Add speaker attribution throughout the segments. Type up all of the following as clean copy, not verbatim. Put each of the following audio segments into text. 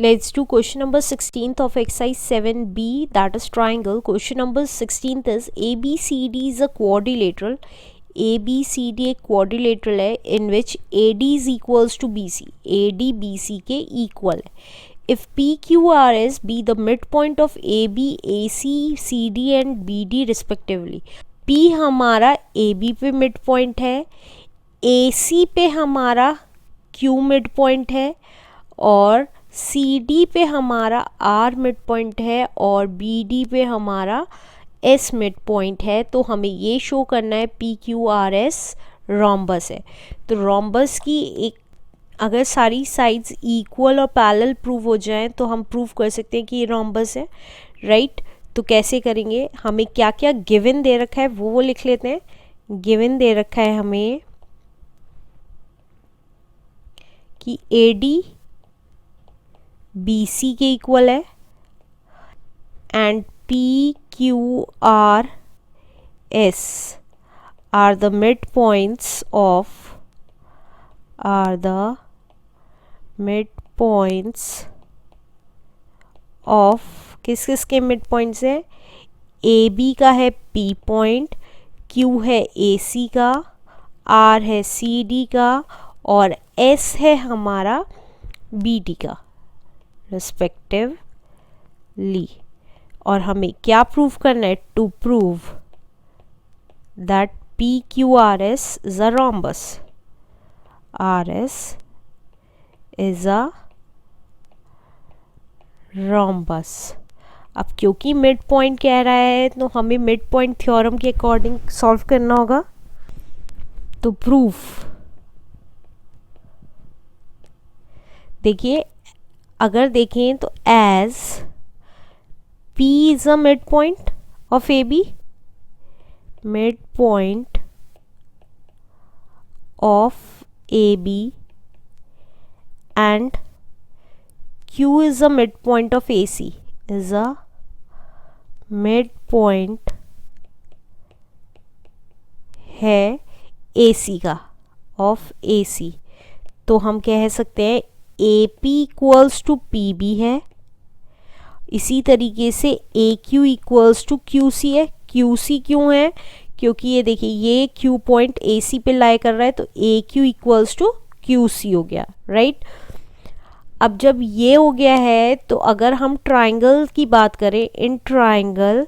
Speaker 1: Let's do question number 16th of exercise 7b, that is triangle. Question number 16th is ABCD is a quadrilateral. ABCD एक quadrilateral है in which AD is equals to BC. AD BC के equal है. If PQRS be the midpoint of AB, AC, CD and BD respectively. P हमारा AB पे midpoint है, AC पे हमारा Q midpoint है और CD पे हमारा R मिड पॉइंट है और BD पे हमारा S मिड पॉइंट है. तो हमें ये शो करना है PQRS रोम्बस है. तो रोम्बस की एक अगर सारी साइड्स इक्वल और पैरेलल प्रूव हो जाएं तो हम प्रूव कर सकते हैं कि ये रोम्बस है, राइट. तो कैसे करेंगे, हमें क्या क्या गिवन दे रखा है वो लिख लेते हैं. गिवन दे रखा है हमें कि AD BC के इक्वल है and PQRS are the midpoints of किस किस के मिड पॉइंट्स है. AB का है P पॉइंट, Q है AC का, R है CD का और S है हमारा BD का रिस्पेक्टिवली. और हमें क्या प्रूव करना है, to prove that PQRS is a rhombus. RS is a rhombus. अब क्योंकि मिड पॉइंट कह रहा है तो हमें मिड पॉइंट थ्योरम के अकॉर्डिंग सॉल्व करना होगा. तो प्रूफ देखिए, अगर देखें तो as P is a mid point of AB, mid point of AB and Q is a mid point of AC, is a mid point है AC का, ऑफ AC. तो हम कह सकते हैं AP इक्वल्स टू PB है. इसी तरीके से AQ इक्वल्स टू QC है. QC क्यों है, क्योंकि ये देखिए ये Q पॉइंट AC पे लाई कर रहा है तो AQ इक्वल्स टू QC हो गया, राइट. अब जब ये हो गया है तो अगर हम ट्राइंगल की बात करें, इन ट्राइंगल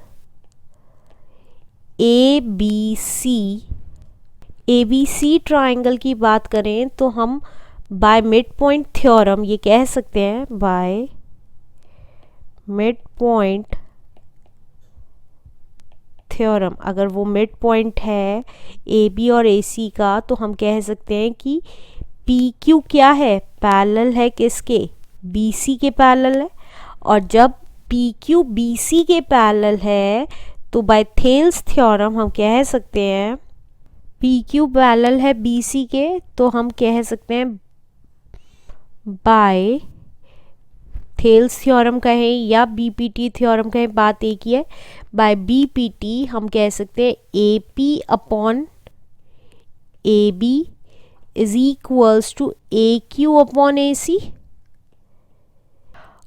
Speaker 1: ABC ट्राइंगल की बात करें तो हम बाय मिड पॉइंट थ्योरम ये कह सकते हैं, बाय मिड पॉइंट थ्योरम, अगर वो मिड पॉइंट है AB और AC का तो हम कह सकते हैं कि PQ क्या है, पैरेलल है किसके, BC के पैरेलल है. और जब PQ BC के पैरेलल है तो बाय थेल्स थ्योरम हम कह सकते हैं PQ पैरेलल है BC के, तो हम कह सकते हैं बाय थेल्स थ्योरम कहें या BPT थ्योरम कहें, बात एक ही है. बाय BPT हम कह सकते हैं AP upon AB is equals to AQ upon AC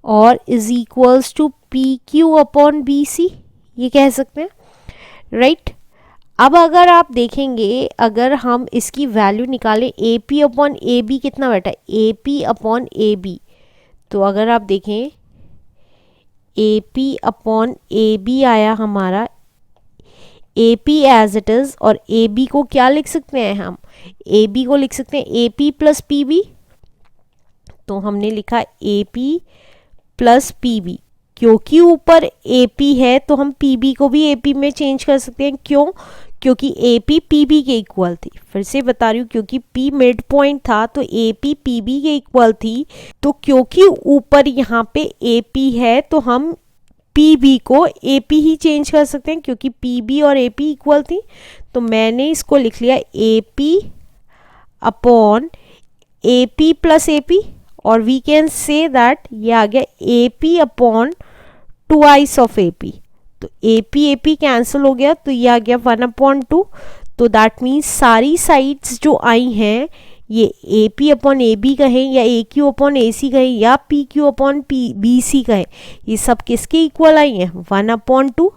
Speaker 1: और is equals to PQ upon BC, ये कह सकते हैं, राइट. अब अगर आप देखेंगे, अगर हम इसकी वैल्यू निकालें, AP अपॉन AB कितना बैठा है, AP अपॉन AB. तो अगर आप देखें AP अपॉन AB आया हमारा AP एज इट इज़, और AB को क्या लिख सकते हैं हम, AB को लिख सकते हैं AP प्लस PB. तो हमने लिखा AP प्लस PB. क्योंकि ऊपर AP है तो हम PB को भी AP में चेंज कर सकते हैं. क्यों, क्योंकि AP PB के इक्वल थी. फिर से बता रही हूँ, क्योंकि P मिड पॉइंट था तो AP PB के इक्वल थी. तो क्योंकि ऊपर यहाँ पे AP है तो हम PB को AP ही चेंज कर सकते हैं, क्योंकि PB और AP इक्वल थी. तो मैंने इसको लिख लिया AP upon AP plus AP, और वी कैन से दैट ये आ गया AP upon twice of AP. तो AP कैंसिल हो गया तो ये आ गया 1/2. तो दैट मीन्स सारी साइड्स जो आई हैं ये A P upon A B कहें या A Q upon A C कहें या P Q upon B C कहें, ये सब किसके इक्वल आई हैं? 1/2।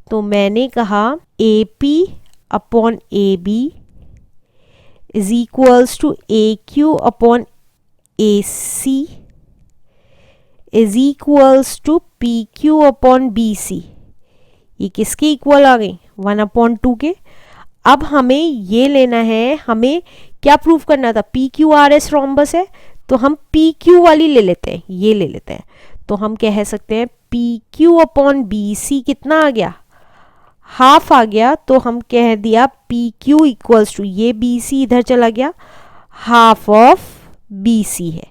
Speaker 1: तो मैंने कहा A P upon A B is equals to A Q upon A C is equals to P Q upon B C. ये किसके इक्वल आ गई? 1/2 के। अब हमें ये लेना है, हमें क्या प्रूव करना था? P Q R S rhombus है, तो हम पी क्यू वाली ले लेते हैं, ये ले लेते हैं। तो हम कह सकते हैं P Q upon B C कितना आ गया? हाफ आ गया। तो हम कह दिया पी क्यू इक्वल्स टू, ये बी सी इधर चला गया, हाफ ऑफ बी सी है,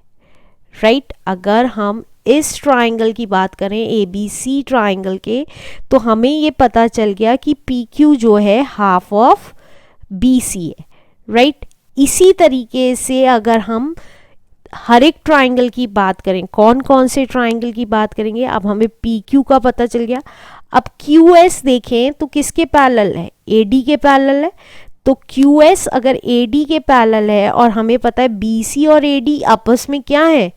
Speaker 1: राइट। अगर हम इस ट्राइंगल की बात करें, ए बी सी ट्राइंगल के, तो हमें ये पता चल गया कि पी क्यू जो है हाफ ऑफ बी सी है, राइट। इसी तरीके से अगर हम हर एक ट्राइंगल की बात करें, कौन कौन से ट्राइंगल की बात करेंगे, अब हमें पी क्यू का पता चल गया। अब क्यू एस देखें तो किसके पैरेलल है? ए डी के पैरेलल है। तो क्यू एस अगर ए डी के पैरेलल है और हमें पता है बी सी और ए डी आपस में क्या है?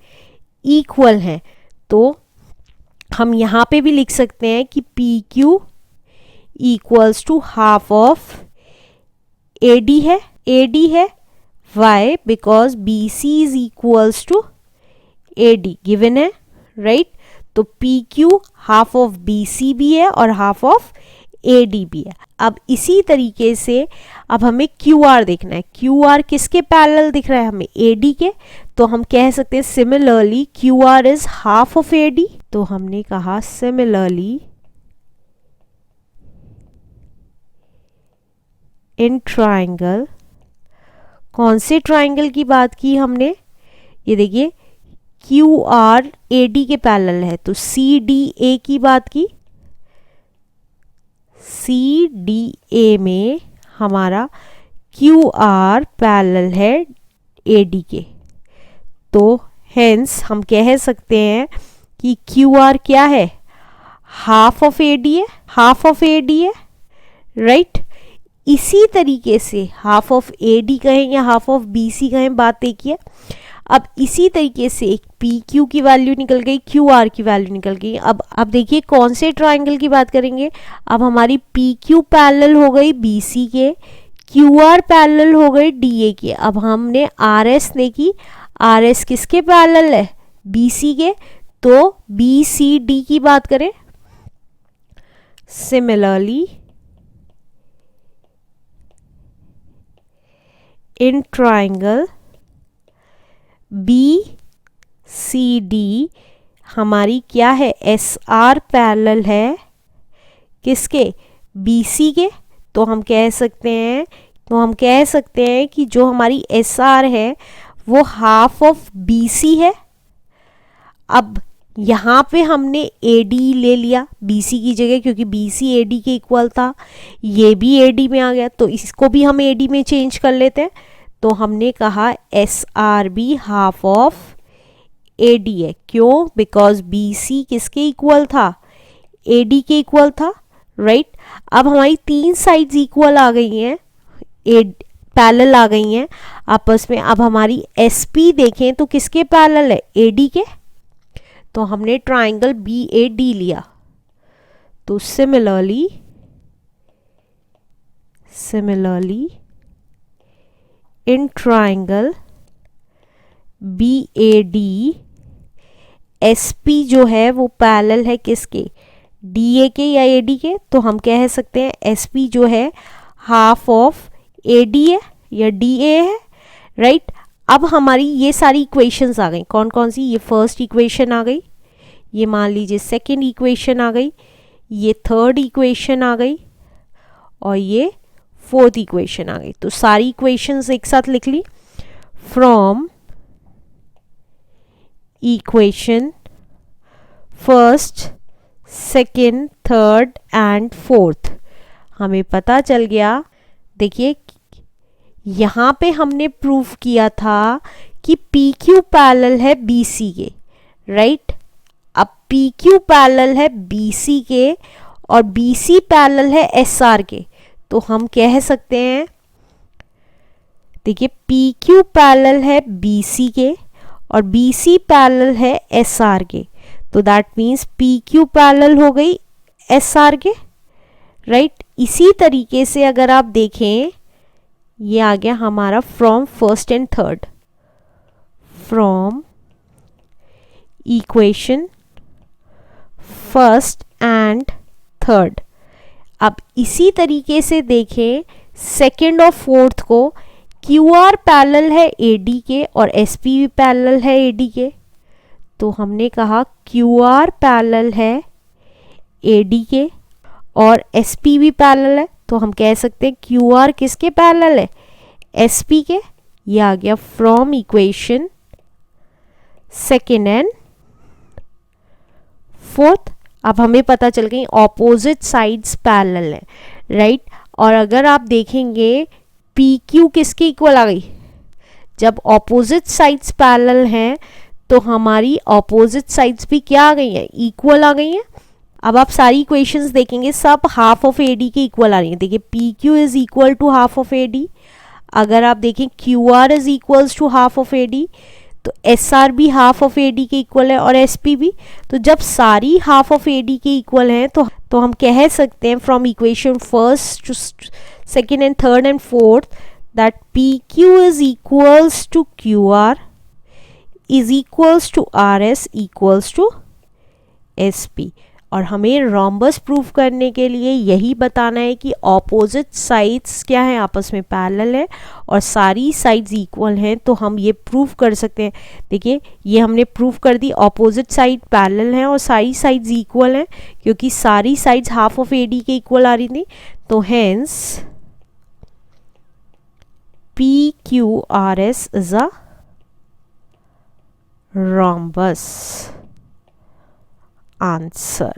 Speaker 1: इक्वल है। तो हम यहाँ पे भी लिख सकते हैं कि P Q equals to half of A D है, ए डी है। Why? Because B C is equals to A D given है, राइट। तो P Q half of B C भी है और हाफ ऑफ ए डी भी है। अब इसी तरीके से अब हमें क्यू आर देखना है। क्यू आर किसके पैरेलल दिख रहा है? हमें ए डी के। तो हम कह सकते हैं similarly Q R is half of A D. तो हमने कहा सिमिलरली इन ट्राइंगल, कौन से ट्राइंगल की बात की हमने? ये देखिए क्यू आर ए डी के पैरेलल है, तो सी डी ए की बात की। सी डी ए में हमारा क्यू आर पैरेलल है ए डी के। तो हेंस हम कह सकते हैं कि क्यू आर क्या है? हाफ ऑफ ए डी है, हाफ ऑफ ए डी है, राइट। इसी तरीके से हाफ ऑफ ए डी कहें या हाफ ऑफ बी सी कहें, बात एक ही है। अब इसी तरीके से एक पी क्यू की वैल्यू निकल गई, क्यू आर की वैल्यू निकल गई। अब देखिए कौन से ट्राइंगल की बात करेंगे। अब हमारी पी क्यू पैरेलल हो गई बी सी के, क्यू आर पैरेलल हो गई डी ए के। अब हमने आर एस देखी, आर एस किसके पैरेलल है? बी सी के। तो बी सी डी की बात करें, similarly in triangle B C D हमारी क्या है? एस आर पैरेलल है किसके? बी सी के। तो हम कह सकते हैं कि जो हमारी एस आर है वो हाफ ऑफ बी सी है। अब यहाँ पे हमने ए डी ले लिया बी सी की जगह, क्योंकि बी सी ए डी के इक्वल था, ये भी ए डी में आ गया, तो इसको भी हम ए डी में चेंज कर लेते हैं। तो हमने कहा एस आर भी हाफ ऑफ ए डी है। क्यों? बिकॉज बी सी किसके इक्वल था? ए डी के इक्वल था, राइट। अब हमारी तीन साइड्स इक्वल आ गई हैं, पैरेलल आ गई हैं आपस में। अब हमारी एस पी देखें तो किसके पैरेलल है? ए डी के। तो हमने ट्राइंगल बी ए डी लिया। तो similarly in triangle B A D S P जो है वो पैरेलल है किसके? डी ए के या ए डी के। तो हम कह सकते हैं एस पी जो है हाफ ऑफ ए डी है या डी ए है, राइट। अब हमारी ये सारी इक्वेशंस आ गई, कौन कौन सी? ये फर्स्ट इक्वेशन आ गई, ये मान लीजिए सेकेंड इक्वेशन आ गई, ये थर्ड इक्वेशन आ गई और ये फोर्थ इक्वेशन आ गई। तो सारी इक्वेशंस एक साथ लिख ली। From equation first, second, third and fourth हमें पता चल गया। देखिए यहाँ पे हमने प्रूफ किया था कि पी क्यू पैरेलल है बी सी के, राइट। अब पी क्यू पैरेलल है बी सी के और बी सी पैरेलल है एस आर के। तो हम कह सकते हैं देखिए पी क्यू पैरेलल है बी सी के और बी सी पैरेलल है एस आर के, तो that means P Q parallel हो गई एस आर के, राइट। इसी तरीके से अगर आप देखें, ये आ गया हमारा from first and third, from equation first and third. अब इसी तरीके से देखें सेकेंड और फोर्थ को, क्यू आर पैरेलल है ए डी के और एस पी भी पैरेलल है ए डी के, तो हमने कहा क्यू आर पैरेलल है ए डी के और एस पी भी पैरेलल है, तो हम कह सकते हैं क्यू आर किसके पैरेलल है, एस पी के। ये आ गया from equation second and fourth. अब हमें पता चल गई ऑपोजिट साइड्स पैरेलल है, राइट। और अगर आप देखेंगे पी क्यू किसके इक्वल आ गई, जब ऑपोजिट साइड्स पैरेलल हैं तो हमारी ऑपोजिट साइड्स भी क्या आ गई हैं, इक्वल आ गई हैं। अब आप सारी इक्वेशंस देखेंगे सब हाफ ऑफ ए डी के इक्वल आ रही हैं। देखिए P Q is equal to half of A D, अगर आप देखें Q R is equals to half of A D, तो एस आर भी हाफ ऑफ ए डी के इक्वल है और एस पी भी। तो जब सारी हाफ ऑफ ए डी के इक्वल हैं तो हम कह सकते हैं from equation first to second and third and fourth that P Q is equals to Q R is equals to R S equals to S P. और हमें rhombus prove करने के लिए यही बताना है कि ऑपोजिट साइड्स क्या है, आपस में पैरेलल है और सारी साइड्स इक्वल हैं, तो हम ये प्रूव कर सकते हैं। देखिए ये हमने प्रूव कर दी, ऑपोजिट साइड पैरेलल हैं और सारी साइड्स इक्वल हैं, क्योंकि सारी sides half of A D के इक्वल आ रही थी। तो hence P Q R S is a rhombus. Answer.